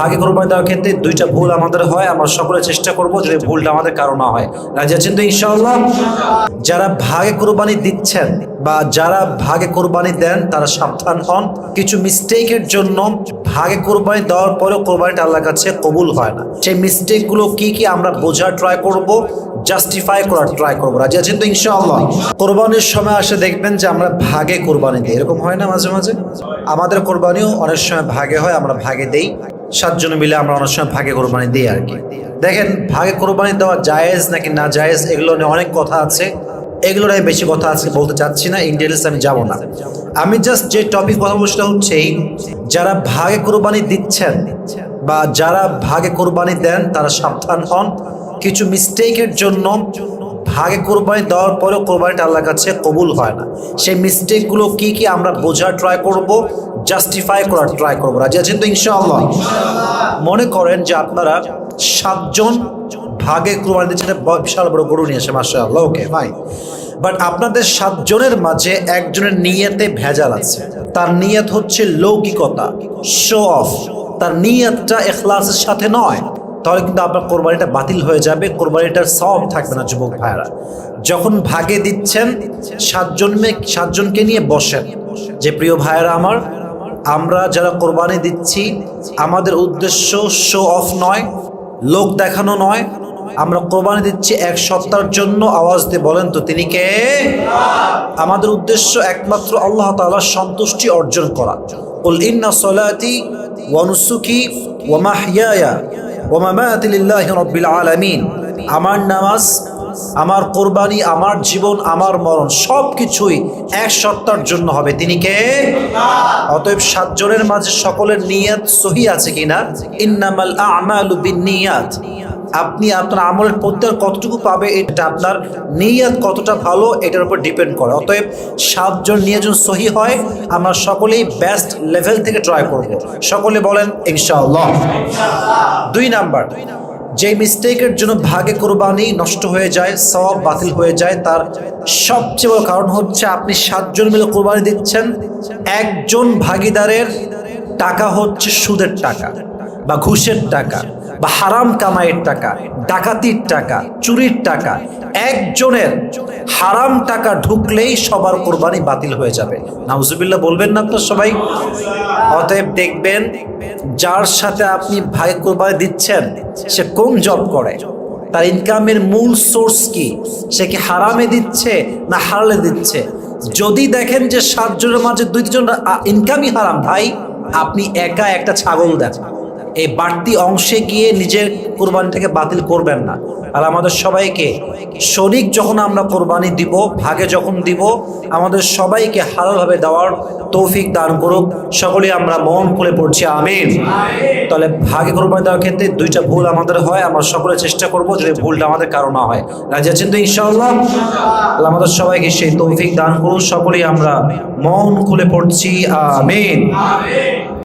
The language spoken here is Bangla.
ভাগে কোরবানি দেওয়ার ক্ষেত্রে দুইটা ভুল আমাদের হয়, আমরা সকলে চেষ্টা করব যে ভুলটা আমাদের কারো না হয়। রাজি আছেন তো ইনশাআল্লাহ? যারা ভাগে কোরবানি দিচ্ছেন বা যারা ভাগে কোরবানি দেন তারা সাবধান হন। কিছু মিস্টেকের জন্য ভাগে কোরবানি দেওয়ার পরেও কোরবানিটা আল্লাহর কাছে কবুল হয় না। সেই মিস্টেকগুলো কি কি আমরা বোঝার ট্রাই করব, জাস্টিফাই করার ট্রাই করবো। রাজি আছেন তো ইনশাআল্লাহ? কোরবানির সময় আসে দেখবেন যে আমরা ভাগে কোরবানি দিই, এরকম হয় না মাঝে মাঝে? আমাদের কোরবানিও অনেক সময় ভাগে হয়, আমরা ভাগে দেই, 7 জন মিলে আমরা অনেক সময় ভাগে কোরবানি দিই আর কি। দেখেন, ভাগে কোরবানি দেওয়া জায়েজ নাকি না জায়েজ এগুলো নিয়ে অনেক কথা আছে, এগুলো নিয়ে বেশি কথা আজকে বলতে চাচ্ছি না, ইন ডিটেইলস আমি যাব না। আমি জাস্ট যে টপিক কথা বলছি সেটা হচ্ছে যারা ভাগে কোরবানি দিচ্ছেন বা যারা ভাগে কোরবানি দেন তারা সাবধান হন। কিছু মিস্টেকের জন্য ভাগে কোরবানি দেওয়ার পরেও কোরবানিটা আল্লাহর কাছে কবুল হয় না। সেই মিস্টেকগুলো কি কি আমরা বোঝার ট্রাই করব, জাস্টিফাই করার ট্রাই করবো। রাজি আছেন তো ইনশাআল্লাহ? মনে করেন যে আপনারা 7 জন ভাগে কোরবানি দিচ্ছেন, বিশাল বড় গরু নিয়ে এসে, মাশাআল্লাহ, ওকে ভাই, বাট আপনাদের 7 জনের মাঝে একজনের নিয়তে ভেজাল আছে। তার নিয়ত হচ্ছে লৌকিকতা, শো অফ, তার নিয়তটা ইখলাসের সাথে নয়, তাহলে কিন্তু আপনার কোরবানিটা বাতিল হয়ে যাবে, কোরবানিটার সওয়াব থাকবে না। যুবক ভাইরা, যখন ভাগে দিচ্ছেন 7 জনকে নিয়ে বসেন যে প্রিয় ভাইরা আমার, আমরা যারা কোরবানি দিচ্ছি আমাদের উদ্দেশ্য শো অফ নয়, লোক দেখানো নয়, আমরা কোরবানি দিচ্ছি এক সত্তার জন্য। আওয়াজ দিয়ে বলেন তো তিনি কে? আমাদের উদ্দেশ্য একমাত্র আল্লাহ তাআলার সন্তুষ্টি অর্জন করা। কুল ইন্না সলাতি ওয়া নুসুকি ওয়া মাহইয়ায়া ওয়া মামাতি লিল্লাহি রাব্বিল আলামিন, আমার নামাজ, আমার কোরবানি, আমার জীবন, আমার মরণ সব কিছুই এক সত্তার জন্য হবে। তিনি কে? অতএব 7 জনের মাঝে সকলের নিয়ত সহি আছে কিনা? ইন্নামাল আ'মালু বিন্নিয়াত। আপনি আপনার আমলের প্রত্যেক কতটুকু পাবে এটা আপনার নিয়ত কতটা ভালো এটার উপর ডিপেন্ড করে। অতএব 7 জন নিয়ত সহি হয়, আমরা সকলেই বেস্ট লেভেল থেকে ট্রাই করব। সকলে বলেন ইনশাআল্লাহ। 2 নাম্বার, যে মিস্টেকের জন্য ভাগে কোরবানি নষ্ট হয়ে যায়, সওয়াব বাতিল হয়ে যায়, তার সবচেয়ে বড় কারণ হচ্ছে আপনি 7 জন মিলে কোরবানি দিচ্ছেন, একজন ভাগীদারের টাকা হচ্ছে সুদের টাকা বা ঘুষের টাকা বা হারাম কামাইয়ের টাকা, ডাকাতির টাকা, চুরির টাকা। একজনের হারাম টাকা ঢুকলেই সবার কোরবানি বাতিল হয়ে যাবে। নাউজুবিল্লাহ বলবেন না তো সবাই? অতএব দেখবেন যার সাথে আপনি ভাগে কোরবানি দিচ্ছেন সে কোন জব করে, তার ইনকামের মূল সোর্স কি, সে কি হারামে দিচ্ছে না হালালে দিচ্ছে। যদি দেখেন যে 7 জনের মাঝে 2 জন ইনকামই হারাম, ভাই আপনি একা একটা ছাগল দেন, এই বাড়তি অংশে গিয়ে নিজের কোরবানিটাকে বাতিল করবেন না। আর আমাদের সবাইকে শরীক যখন আমরা কোরবানি দিব, ভাগে যখন দিব, আমাদের সবাইকে হালালভাবে দেওয়ার তৌফিক দান করুক। সকলেই আমরা মন খুলে পড়ছি আমিন। তাহলে ভাগে কোরবানি দেওয়ার ক্ষেত্রে দুইটা ভুল আমাদের হয়, আমরা সকলে চেষ্টা করব যে ভুলটা আমাদের কারো না হয়। রাজি আছেন তো ইনশাআল্লাহ? আল্লাহ আমাদের সবাইকে সেই তৌফিক দান করুন। সকলেই আমরা মন খুলে পড়ছি আমিন।